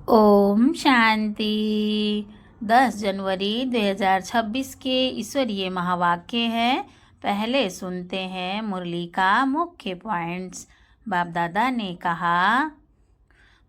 ओम शांति। 10 जनवरी 2026 के ईश्वरीय महावाक्य है। पहले सुनते हैं मुरली का मुख्य पॉइंट्स। बाप दादा ने कहा,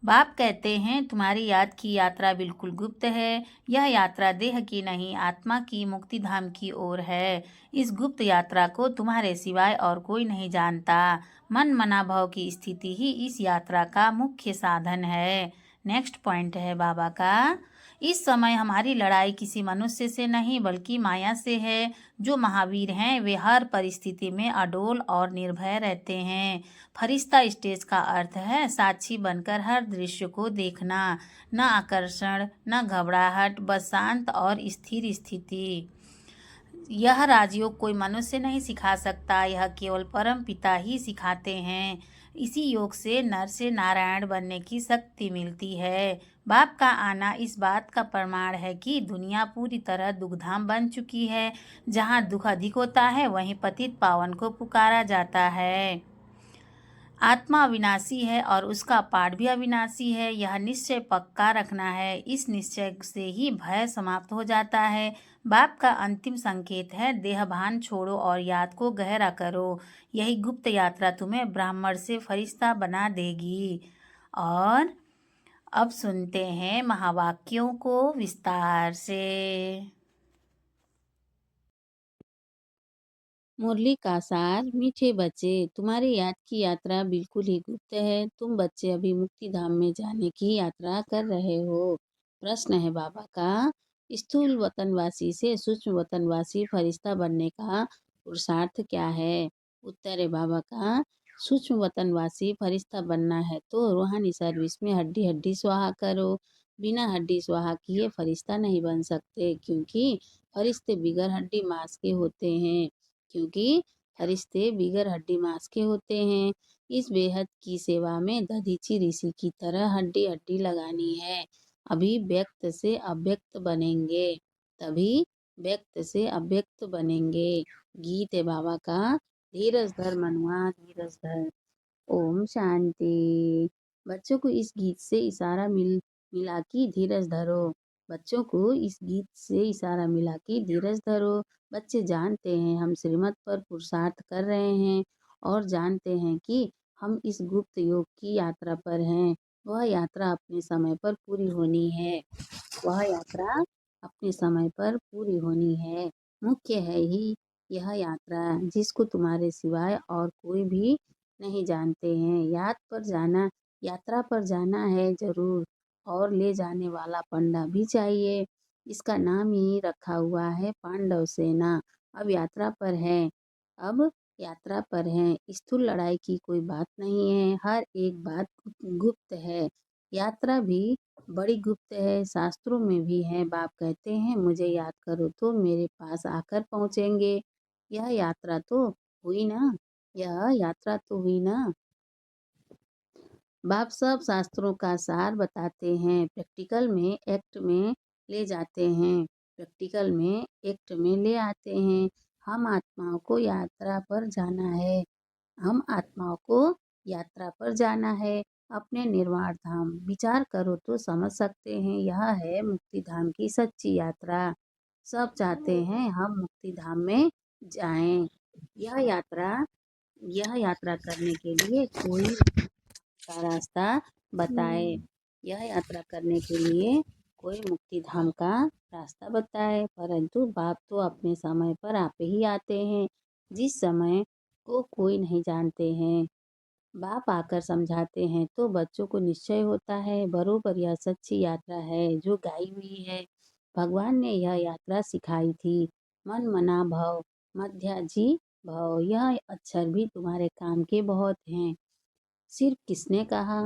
बाप कहते हैं तुम्हारी याद की यात्रा बिल्कुल गुप्त है। यह यात्रा देह की नहीं, आत्मा की मुक्ति धाम की ओर है। इस गुप्त यात्रा को तुम्हारे सिवाय और कोई नहीं जानता। मन मना भाव की स्थिति ही इस यात्रा का मुख्य साधन है। नेक्स्ट पॉइंट है बाबा का, इस समय हमारी लड़ाई किसी मनुष्य से नहीं बल्कि माया से है। जो महावीर हैं वे हर परिस्थिति में अडोल और निर्भय रहते हैं। फरिश्ता स्टेज का अर्थ है साक्षी बनकर हर दृश्य को देखना, न आकर्षण न घबराहट, बस शांत और स्थिर स्थिति। यह राजयोग कोई मनुष्य नहीं सिखा सकता, यह केवल परम पिता ही सिखाते हैं। इसी योग से नर से नारायण बनने की शक्ति मिलती है। बाप का आना इस बात का प्रमाण है कि दुनिया पूरी तरह दुखधाम बन चुकी है। जहाँ दुख अधिक होता है वहीं पतित पावन को पुकारा जाता है। आत्मा अविनाशी है और उसका पाठ भी अविनाशी है। यह निश्चय पक्का रखना है। इस निश्चय से ही भय समाप्त हो जाता है। बाप का अंतिम संकेत है, देह भान छोड़ो और याद को गहरा करो। यही गुप्त यात्रा तुम्हें ब्राह्मण से फरिश्ता बना देगी। और अब सुनते हैं महावाक्यों को विस्तार से। मुरली का सार। मीठे बच्चे, तुम्हारी याद की यात्रा बिल्कुल ही गुप्त है। तुम बच्चे अभी मुक्ति धाम में जाने की यात्रा कर रहे हो। प्रश्न है बाबा का, स्थूल वतनवासी से सूक्ष्म वतनवासी फरिश्ता बनने का पुरुषार्थ क्या है? उत्तर है बाबा का, सूक्ष्म वतनवासी फरिश्ता बनना है तो रूहानी सर्विस में हड्डी हड्डी स्वाहा करो। बिना हड्डी स्वाहा किए फरिश्ता नहीं बन सकते, क्योंकि फरिश्ते बिगर हड्डी मांस के होते हैं। फरिश्ते बिगर हड्डी मांस के होते हैं। इस बेहद की सेवा में दधीची ऋषि की तरह हड्डी हड्डी लगानी है। अभी व्यक्त से अव्यक्त बनेंगे, तभी व्यक्त से अव्यक्त बनेंगे। गीत है बाबा का, धीरज धर मनुआ धीरज धर। ओम शांति। बच्चों को इस गीत से इशारा मिला कि धीरज धरो। बच्चों को इस गीत से इशारा मिला कि धीरज धरो। बच्चे जानते हैं हम श्रीमत पर पुरुषार्थ कर रहे हैं और जानते हैं कि हम इस गुप्त योग की यात्रा पर हैं। वह यात्रा अपने समय पर पूरी होनी है। वह यात्रा अपने समय पर पूरी होनी है। मुख्य है ही यह यात्रा, जिसको तुम्हारे सिवाय और कोई भी नहीं जानते हैं। यात्रा पर जाना है जरूर, और ले जाने वाला पंडा भी चाहिए। इसका नाम ही रखा हुआ है पांडव सेना। अब यात्रा पर है अब यात्रा पर है। स्थूल लड़ाई की कोई बात नहीं है, हर एक बात गुप्त है। यात्रा भी बड़ी गुप्त है, शास्त्रों में भी है। बाप कहते हैं मुझे याद करो तो मेरे पास आकर पहुंचेंगे। यह यात्रा तो हुई ना, यह यात्रा तो हुई ना। बाप सब शास्त्रों का सार बताते हैं, प्रैक्टिकल में एक्ट में ले जाते हैं, प्रैक्टिकल में एक्ट में ले आते हैं। हम आत्माओं को यात्रा पर जाना है। हम आत्माओं को यात्रा पर जाना है, अपने निर्वाण धाम। विचार करो तो समझ सकते हैं, यह है मुक्ति धाम की सच्ची यात्रा। सब चाहते हैं हम मुक्ति धाम में जाएं। यह यात्रा यह यात्रा करने के लिए कोई का रास्ता बताए। यह यात्रा करने के लिए कोई मुक्ति धाम का रास्ता बताए, परंतु बाप तो अपने समय पर आप ही आते हैं, जिस समय को कोई नहीं जानते हैं। बाप आकर समझाते हैं तो बच्चों को निश्चय होता है बरोबर यह सच्ची यात्रा है जो गाई हुई है। भगवान ने यह यात्रा सिखाई थी। मन मना भव, मध्या जी भव। यह अक्षर भी तुम्हारे काम के बहुत हैं। सिर्फ किसने कहा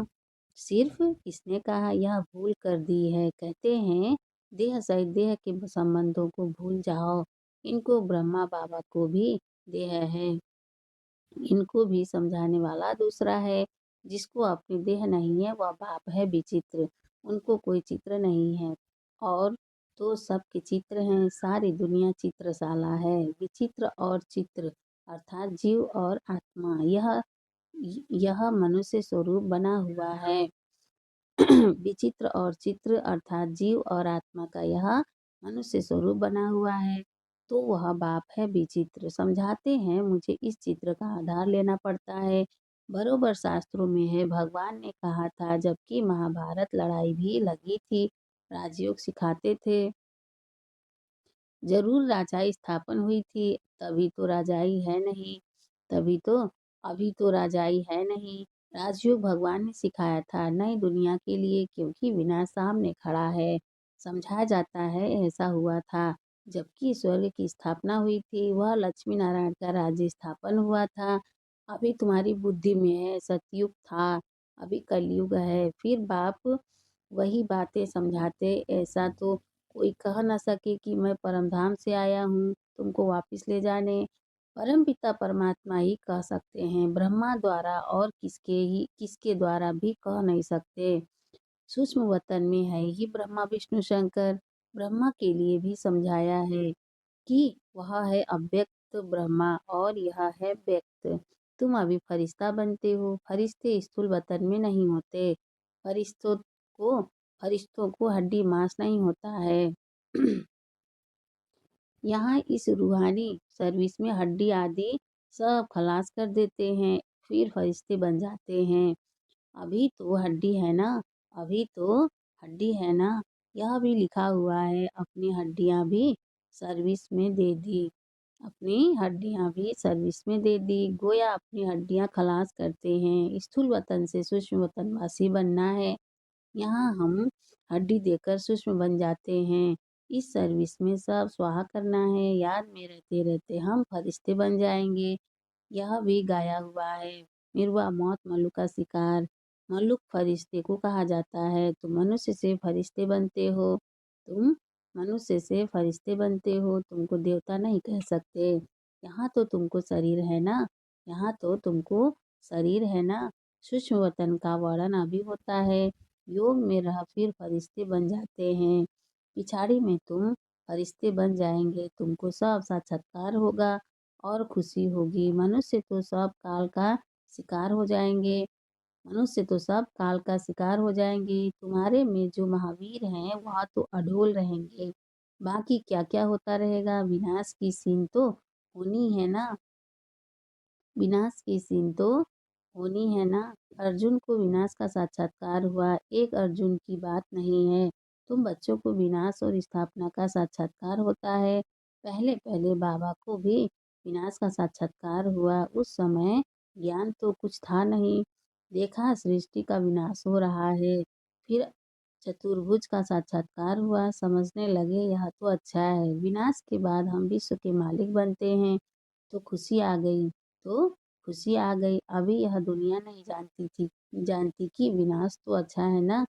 सिर्फ किसने कहा, यह भूल कर दी है। कहते हैं देह सहित देह के संबंधों को भूल जाओ। इनको ब्रह्मा बाबा को भी देह है, इनको भी समझाने वाला दूसरा है। जिसको अपनी देह नहीं है वह बाप है विचित्र, उनको कोई चित्र नहीं है। और तो सबके चित्र हैं, सारी दुनिया चित्रशाला है। विचित्र और चित्र अर्थात जीव और आत्मा, यह मनुष्य स्वरूप बना हुआ है। विचित्र और चित्र अर्थात जीव और आत्मा का यह मनुष्य स्वरूप बना हुआ है, तो वह बाप है विचित्र। समझाते हैं मुझे इस चित्र का आधार लेना पड़ता है। बरोबर शास्त्रों में है, भगवान ने कहा था, जबकि महाभारत लड़ाई भी लगी थी, राजयोग सिखाते थे। जरूर राजाई स्थापन हुई थी, तभी तो राजाई है नहीं, तभी तो अभी तो राजाई है नहीं। राजयोग भगवान ने सिखाया था नई दुनिया के लिए, क्योंकि विनाश सामने खड़ा है। समझाया जाता है ऐसा हुआ था। जबकि स्वर्ग की स्थापना हुई थी, वह लक्ष्मी नारायण का राज्य स्थापन हुआ था। अभी तुम्हारी बुद्धि में है, सतयुग था, अभी कलयुग है। फिर बाप वही बातें समझाते, ऐसा तो कोई कह न सके कि मैं परमधाम से आया हूँ तुमको वापस ले जाने। परम पिता परमात्मा ही कह सकते हैं, ब्रह्मा द्वारा और किसके द्वारा भी कह नहीं सकते। सूक्ष्म वतन में है ही ब्रह्मा विष्णु शंकर। ब्रह्मा के लिए भी समझाया है कि वह है अव्यक्त ब्रह्मा और यह है व्यक्त। तुम अभी फरिश्ता बनते हो, फरिश्ते स्थूल वतन में नहीं होते। फरिश्तों को फरिश्तों को हड्डी मांस नहीं होता है। यहाँ इस रूहानी सर्विस में हड्डी आदि सब खलास कर देते हैं, फिर फरिश्ते बन जाते हैं। अभी तो हड्डी है ना, अभी तो हड्डी है ना, यह भी लिखा हुआ है। अपनी हड्डियां भी सर्विस में दे दी, अपनी हड्डियां भी सर्विस में दे दी। गोया अपनी हड्डियां खलास करते हैं। स्थूल वतन से सूक्ष्म वतनवासी बनना है। यहाँ हम हड्डी देकर सूक्ष्म बन जाते हैं। इस सर्विस में सब स्वाहा करना है। याद में रहते रहते हम फरिश्ते बन जाएंगे। यह भी गाया हुआ है, मिर्वा मौत मल्लू का शिकार। मल्लुक फरिश्ते को कहा जाता है। तुम मनुष्य से फरिश्ते बनते हो, तुम मनुष्य से फरिश्ते बनते हो, तुमको देवता नहीं कह सकते। यहाँ तो तुमको शरीर है ना, यहाँ तो तुमको शरीर है ना। सूक्ष्म वतन का वर्णन अभी होता है। योग में रह फिर फरिश्ते बन जाते हैं। पिछाड़ी में तुम फरिश्ते बन जाएंगे, तुमको सब साक्षात्कार होगा और खुशी होगी। मनुष्य तो सब काल का शिकार हो जाएंगे, मनुष्य तो सब काल का शिकार हो जाएंगे। तुम्हारे में जो महावीर हैं वह तो अडोल रहेंगे। बाकी क्या क्या होता रहेगा, विनाश की सीन तो होनी है ना, विनाश की सीन तो होनी है ना। अर्जुन को विनाश का साक्षात्कार हुआ, एक अर्जुन की बात नहीं है। तुम बच्चों को विनाश और स्थापना का साक्षात्कार होता है। पहले पहले बाबा को भी विनाश का साक्षात्कार हुआ। उस समय ज्ञान तो कुछ था नहीं। देखा सृष्टि का विनाश हो रहा है। फिर चतुर्भुज का साक्षात्कार हुआ, समझने लगे यह तो अच्छा है। विनाश के बाद हम विश्व के मालिक बनते हैं, तो खुशी आ गई, तो खुशी आ गई। अभी यह दुनिया नहीं जानती कि विनाश तो अच्छा है ना।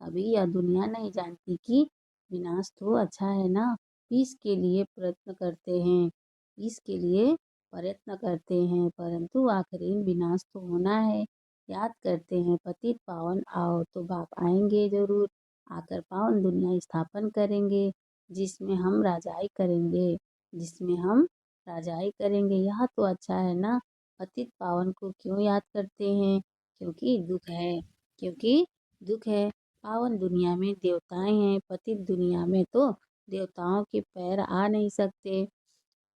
अभी यह दुनिया नहीं जानती कि विनाश तो अच्छा है ना। पीस के लिए प्रयत्न करते हैं, पीस के लिए प्रयत्न करते हैं, परंतु आखिरी विनाश तो होना है। याद करते हैं पतित पावन आओ, तो बाप आएंगे जरूर, आकर पावन दुनिया स्थापन करेंगे, जिसमें हम राजाई करेंगे, जिसमें हम राजाई करेंगे। यह तो अच्छा है ना। पतित पावन को क्यों याद करते हैं? क्योंकि दुख है, क्योंकि दुख है। पावन दुनिया में देवताएं हैं, पतित दुनिया में तो देवताओं के पैर आ नहीं सकते।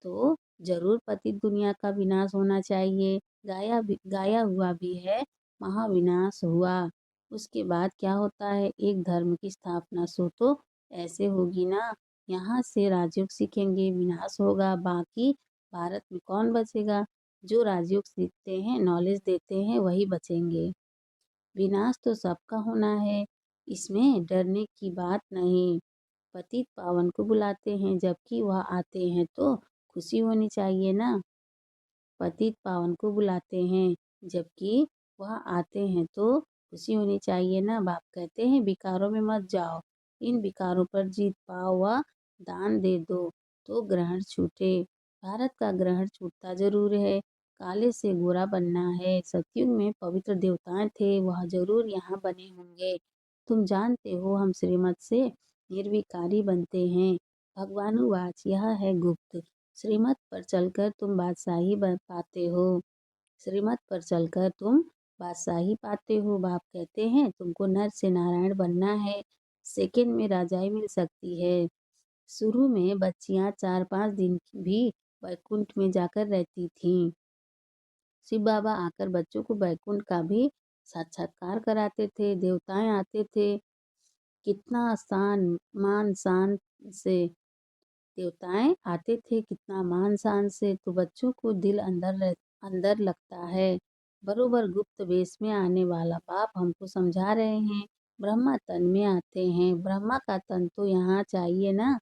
तो जरूर पतित दुनिया का विनाश होना चाहिए। गाया हुआ भी है, महाविनाश हुआ। उसके बाद क्या होता है, एक धर्म की स्थापना। सो तो ऐसे होगी ना, यहाँ से राजयोग सीखेंगे, विनाश होगा। बाकी भारत में कौन बचेगा? जो राजयोग सीखते हैं, नॉलेज देते हैं, वही बचेंगे। विनाश तो सबका होना है, इसमें डरने की बात नहीं। पतित पावन को बुलाते हैं, जबकि वह आते हैं तो खुशी होनी चाहिए ना। पतित पावन को बुलाते हैं, जबकि वह आते हैं तो खुशी होनी चाहिए ना। बाप कहते हैं विकारों में मत जाओ, इन विकारों पर जीत पाओ व दान दे दो तो ग्रहण छूटे। भारत का ग्रहण छूटता जरूर है। काले से गोरा बनना है। सतयुग में पवित्र देवताएं थे, वह जरूर यहाँ बने होंगे। तुम जानते हो हम श्रीमत से निर्विकारी बनते हैं। भगवानुवाच यह है गुप्त। श्रीमत पर चलकर तुम बादशाही बन पाते हो, श्रीमत पर चलकर तुम बादशाही पाते हो। बाप कहते हैं तुमको नर से नारायण बनना है, सेकंड में राजाई मिल सकती है। शुरू में बच्चियां 4-5 दिन भी वैकुंठ में जाकर रहती थीं। शिव बाबा आकर बच्चों को वैकुंठ का भी साक्षात्कार कराते थे। देवताएं आते थे, कितना आसान मान शान से देवताएं आते थे, कितना मान शान से, तो बच्चों को दिल अंदर लगता है। बरोबर गुप्त वेश में आने वाला बाप हमको समझा रहे हैं, ब्रह्मा तन में आते हैं। ब्रह्मा का तन तो यहाँ चाहिए ना।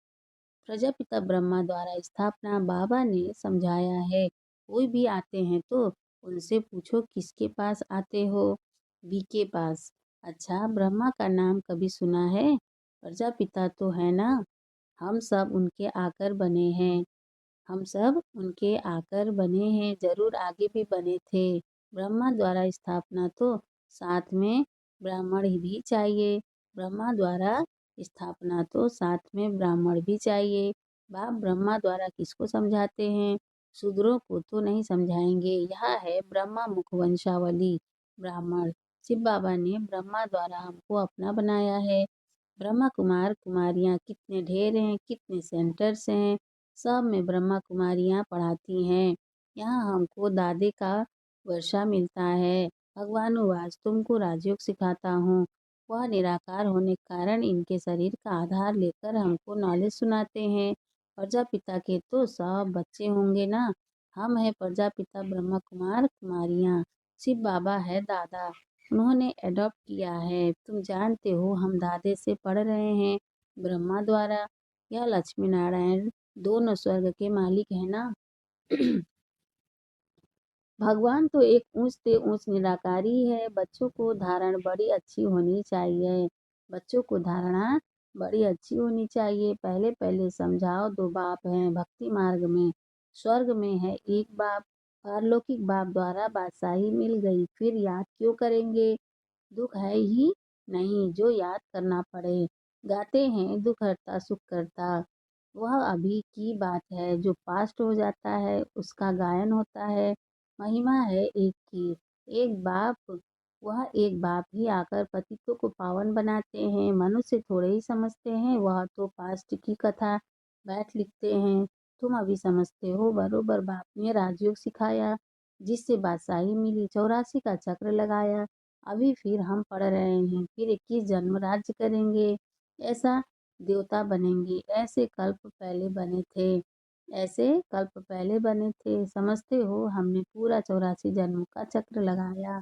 प्रजापिता ब्रह्मा द्वारा स्थापना बाबा ने समझाया है। कोई भी आते हैं तो उनसे पूछो किसके पास आते हो? बी के पास। अच्छा, ब्रह्मा का नाम कभी सुना है? प्रजापिता तो है ना। हम सब उनके आकर बने हैं। हम सब उनके आकर बने हैं, जरूर आगे भी बने थे। ब्रह्मा द्वारा स्थापना तो साथ में ब्राह्मण ही भी चाहिए। ब्रह्मा द्वारा स्थापना तो साथ में ब्राह्मण भी चाहिए। बाप ब्रह्मा द्वारा किसको समझाते हैं? शूद्रों को तो नहीं समझाएंगे। यह है ब्रह्मा मुख वंशावली, ब्राह्मण। शिव बाबा ने ब्रह्मा द्वारा हमको अपना बनाया है। ब्रह्मा कुमार कुमारियाँ कितने ढेर हैं, कितने सेंटर्स हैं, सब में ब्रह्मा कुमारियाँ पढ़ाती हैं। यहाँ हमको दादे का वर्षा मिलता है। भगवानुवास तुमको राजयोग सिखाता हूँ। वह निराकार होने के कारण इनके शरीर का आधार लेकर हमको नॉलेज सुनाते हैं। प्रजापिता के तो सब बच्चे होंगे ना। हम है प्रजापिता ब्रह्मा कुमार कुमारियाँ। शिव बाबा है दादा, उन्होंने एडॉप्ट किया है। तुम जानते हो हम दादे से पढ़ रहे हैं, ब्रह्मा द्वारा। यह लक्ष्मी नारायण दोनों स्वर्ग के मालिक है ना। भगवान तो एक ऊंच से ऊंच निराकारी है। बच्चों को धारण बड़ी अच्छी होनी चाहिए। बच्चों को धारणा बड़ी अच्छी होनी चाहिए। पहले पहले समझाओ, दो बाप हैं भक्ति मार्ग में। स्वर्ग में है एक बाप, पारलौकिक बाप द्वारा बादशाही मिल गई, फिर याद क्यों करेंगे? दुख है ही नहीं जो याद करना पड़े। गाते हैं दुख हरता सुख करता, वह अभी की बात है। जो पास्ट हो जाता है उसका गायन होता है। महिमा है एक की, एक बाप। वह एक बाप ही आकर पतितों को पावन बनाते हैं। मनुष्य थोड़े ही समझते हैं, वह तो पास्ट की कथा बैठ लिखते हैं। तुम अभी समझते हो। बरोबर बाप ने राजयोग सिखाया, जिससे बादशाही मिली, 84 का चक्र लगाया। अभी फिर हम पढ़ रहे हैं, फिर 21 जन्म राज्य करेंगे, ऐसा देवता बनेंगे। ऐसे कल्प पहले बने थे, ऐसे कल्प पहले बने थे। समझते हो, हमने पूरा 84 जन्म का चक्र लगाया।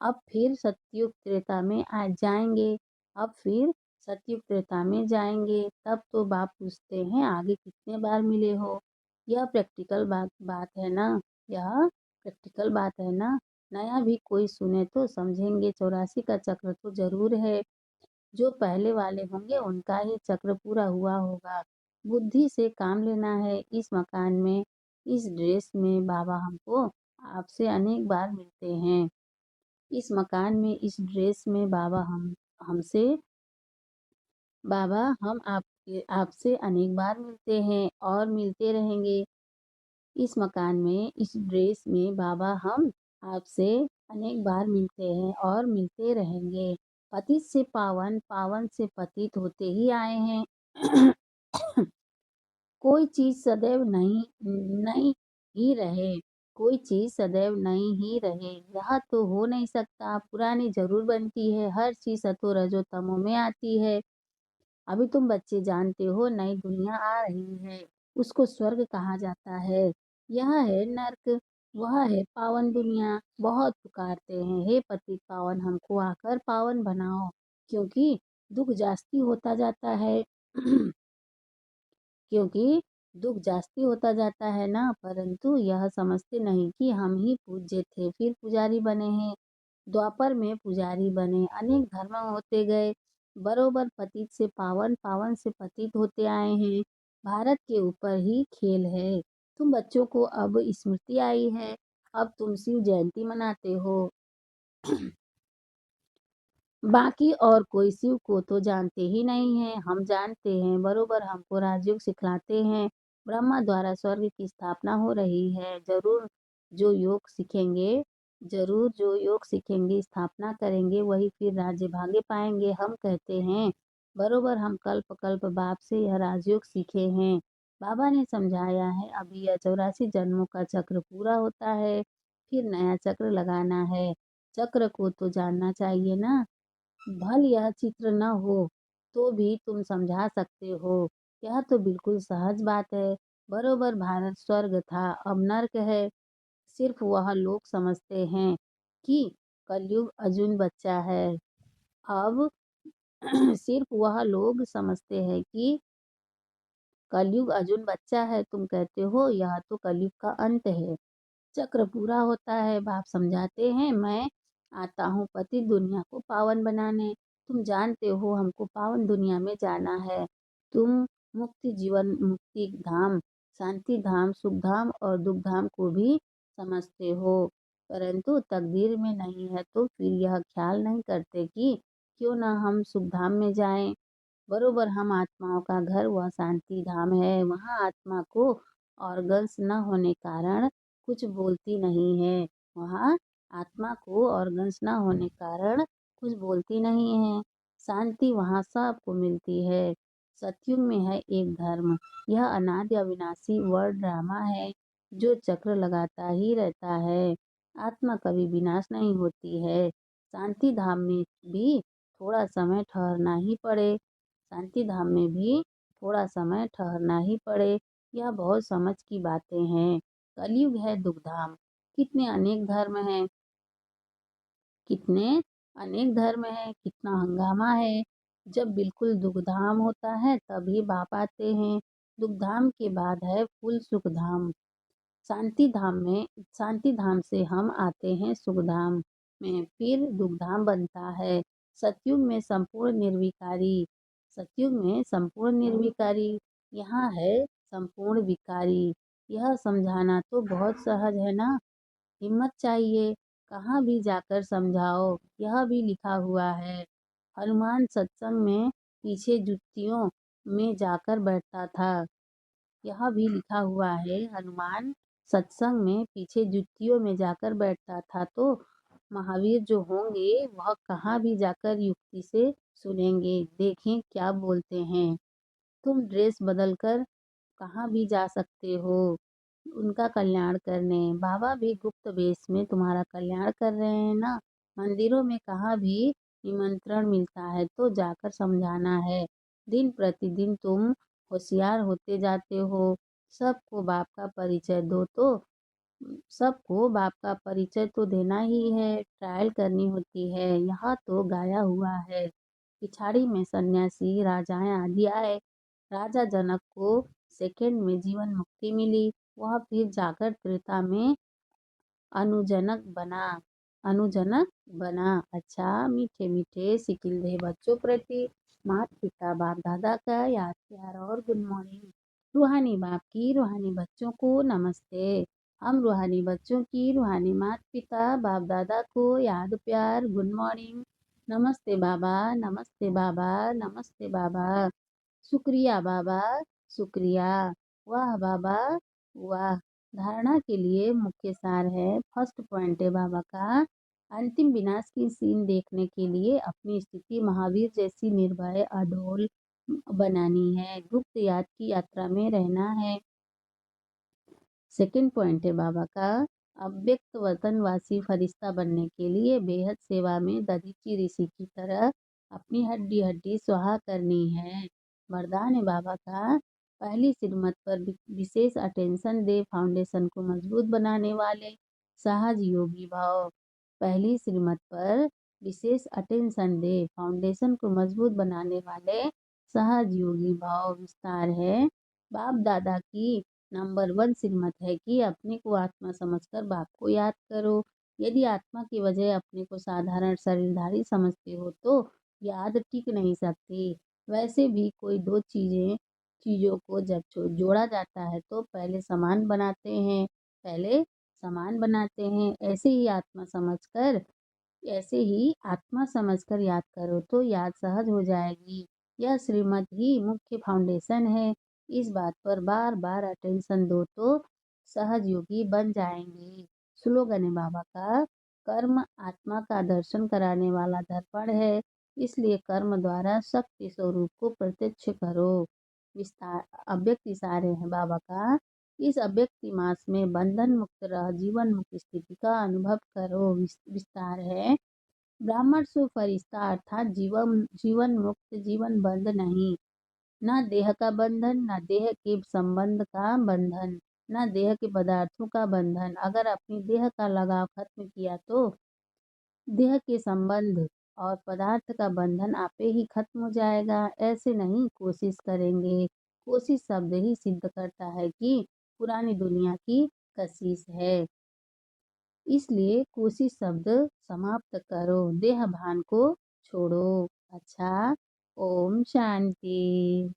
अब फिर सतयुग त्रेता में आ जाएंगे। अब फिर सतयुग त्रेता में जाएंगे। तब तो बाप पूछते हैं आगे कितने बार मिले हो। यह प्रैक्टिकल बात है ना। यह प्रैक्टिकल बात है ना। नया भी कोई सुने तो समझेंगे। 84 का चक्र तो जरूर है। जो पहले वाले होंगे उनका ही चक्र पूरा हुआ होगा। बुद्धि से काम लेना है। इस मकान में, इस ड्रेस में बाबा हमको आपसे अनेक बार मिलते हैं। इस मकान में, इस ड्रेस में बाबा हमसे बाबा हम आपसे अनेक बार मिलते हैं और मिलते रहेंगे। इस मकान में, इस ड्रेस में बाबा हम आपसे अनेक बार मिलते हैं और मिलते रहेंगे। पतित से पावन, पावन से पतित होते ही आए हैं। कोई चीज सदैव नहीं नहीं ही रहे, कोई चीज सदैव नहीं ही रहे, यह तो हो नहीं सकता। पुरानी जरूर बनती है। हर चीज सतो रजो तमो में आती है। अभी तुम बच्चे जानते हो नई दुनिया आ रही है, उसको स्वर्ग कहा जाता है। यह है नर्क, वह है पावन दुनिया। बहुत पुकारते हैं हे पतित पावन, हमको आकर पावन बनाओ, क्योंकि दुख जास्ती होता जाता है। क्योंकि दुख जास्ती होता जाता है ना। परंतु यह समझते नहीं कि हम ही पूज्य थे, फिर पुजारी बने हैं। द्वापर में पुजारी बने, अनेक धर्म होते गए, बरोबर पतित से पावन, पावन से पतित होते आए हैं। भारत के ऊपर ही खेल है। तुम बच्चों को अब स्मृति आई है, अब तुम शिव जयंती मनाते हो। बाकी और कोई शिव को तो जानते ही नहीं है। हम जानते हैं, बरोबर हमको राजयोग सिखलाते हैं। ब्रह्मा द्वारा स्वर्ग की स्थापना हो रही है। जरूर जो योग सीखेंगे जरूर, जो योग सीखेंगे, स्थापना करेंगे, वही फिर राज्य भागे पाएंगे। हम कहते हैं बरोबर, हम कल्प कल्प बाप से यह राजयोग सीखे हैं। बाबा ने समझाया है, अभी यह 84 जन्मों का चक्र पूरा होता है, फिर नया चक्र लगाना है। चक्र को तो जानना चाहिए ना। भल यह चित्र न हो तो भी तुम समझा सकते हो। यह तो बिल्कुल सहज बात है। बरोबर, भारत स्वर्ग था, अब नर्क है। सिर्फ वह लोग समझते हैं कि कलयुग अर्जुन बच्चा है। अब सिर्फ वह लोग समझते हैं कि कलयुग अर्जुन बच्चा है। तुम कहते हो यह तो कलयुग का अंत है, चक्र पूरा होता है। बाप समझाते हैं, मैं आता हूँ पति दुनिया को पावन बनाने। तुम जानते हो हमको पावन दुनिया में जाना है। तुम मुक्ति जीवन, मुक्ति धाम, शांति धाम, सुख धाम और दुख धाम को भी समझते हो, परंतु तकदीर में नहीं है तो फिर यह ख्याल नहीं करते कि क्यों ना हम सुख धाम में जाएं। बरोबर, हम आत्माओं का घर वह शांति धाम है। वहाँ आत्मा को ऑर्गन्स न होने कारण कुछ बोलती नहीं है। वहाँ आत्मा को ऑर्गन्स न होने कारण कुछ बोलती नहीं है। शांति वहाँ सबको मिलती है। सतयुग में है एक धर्म। यह अनादि अविनाशी वर्ल्ड ड्रामा है जो चक्र लगाता ही रहता है। आत्मा कभी विनाश नहीं होती है। शांति धाम में भी थोड़ा समय ठहरना ही पड़े। शांति धाम में भी थोड़ा समय ठहरना ही पड़े। यह बहुत समझ की बातें हैं। कलयुग है दुख धाम। कितने अनेक धर्म हैं, कितने अनेक धर्म हैं, कितना हंगामा है। जब बिल्कुल दुख धाम होता है तभी बाप आते हैं। दुख धाम के बाद है फुल सुख धाम। शांति धाम से हम आते हैं सुख धाम में, फिर दुख धाम बनता है। सतयुग में संपूर्ण निर्विकारी। सतयुग में संपूर्ण निर्विकारी, यहाँ है संपूर्ण विकारी। यह समझाना तो बहुत सहज है ना। हिम्मत चाहिए, कहाँ भी जाकर समझाओ। यह भी लिखा हुआ है, हनुमान सत्संग में पीछे जुतियों में जाकर बैठता था। यह भी लिखा हुआ है, हनुमान सत्संग में पीछे जुतियों में जाकर बैठता था। तो महावीर जो होंगे वह कहाँ भी जाकर युक्ति से सुनेंगे। देखें क्या बोलते हैं। तुम ड्रेस बदलकर कहाँ भी जा सकते हो उनका कल्याण करने। बाबा भी गुप्त वेश में तुम्हारा कल्याण कर रहे हैं ना। मंदिरों में कहाँ भी निमंत्रण मिलता है तो जाकर समझाना है। दिन प्रतिदिन तुम होशियार होते जाते हो। सबको बाप का परिचय दो तो सबको बाप का परिचय तो देना ही है, ट्रायल करनी होती है। यहाँ तो गाया हुआ है, पिछाड़ी में सन्यासी राजाएं आदि आए। राजा जनक को सेकंड में जीवन मुक्ति मिली। वह फिर जाकर त्रेता में अनुजनक बना अनुजनक बना। अच्छा, मीठे मीठे सिकिलधे बच्चों प्रति माता पिता बाप दादा का याद प्यार और गुड मॉर्निंग। रूहानी बाप की रूहानी बच्चों को नमस्ते। हम रूहानी बच्चों की रूहानी माता पिता बाप दादा को याद प्यार गुड मॉर्निंग। नमस्ते बाबा, नमस्ते बाबा, नमस्ते बाबा। शुक्रिया बाबा, शुक्रिया। वाह बाबा, वाह। धारणा के लिए मुख्य सार है, फर्स्ट पॉइंट है बाबा का, अंतिम विनाश की सीन देखने के लिए अपनी स्थिति महावीर जैसी निर्भय अडोल बनानी है। गुप्त याद की यात्रा में रहना है। सेकंड पॉइंट है बाबा का, अव्यक्त वतनवासी फरिश्ता बनने के लिए बेहद सेवा में दधीची ऋषि की तरह अपनी हड्डी हड्डी सुहा करनी है। वरदान है बाबा का, पहली श्रीमत पर विशेष अटेंशन दे फाउंडेशन को मजबूत बनाने वाले सहज योगी भाव। पहली श्रीमत पर विशेष अटेंशन दे फाउंडेशन को मजबूत बनाने वाले सहज योगी भाव। विस्तार है, बाप दादा की नंबर 1 श्रीमत है कि अपने को आत्मा समझकर बाप को याद करो। यदि आत्मा की वजह अपने को साधारण शरीरधारी समझते हो तो याद टिक नहीं सकती। वैसे भी कोई दो चीजों को जब जोड़ा जाता है तो पहले समान बनाते हैं। ऐसे ही आत्मा समझकर याद करो तो याद सहज हो जाएगी। यह श्रीमत ही मुख्य फाउंडेशन है। इस बात पर बार बार अटेंशन दो तो सहज योगी बन जाएंगे। स्लोगन है बाबा का, कर्म आत्मा का दर्शन कराने वाला दर्पण है, इसलिए कर्म द्वारा शक्ति स्वरूप को प्रत्यक्ष करो। विस्तार अव्यक्ति सारे हैं बाबा का। इस अव्यक्ति मास में बंधन मुक्त रह जीवन मुक्त स्थिति का अनुभव करो। विस्तार है, ब्राह्मण सु फरिश्ता अर्थात जीवन मुक्त, जीवन बंध नहीं, न देह का बंधन, न देह के संबंध का बंधन, न देह के पदार्थों का बंधन। अगर अपनी देह का लगाव खत्म किया तो देह के संबंध और पदार्थ का बंधन आपे ही खत्म हो जाएगा। ऐसे नहीं कोशिश करेंगे। कोशिश शब्द ही सिद्ध करता है कि पुरानी दुनिया की कशिश है, इसलिए कोशिश शब्द समाप्त करो, देह भान को छोड़ो। अच्छा, ओम शांति।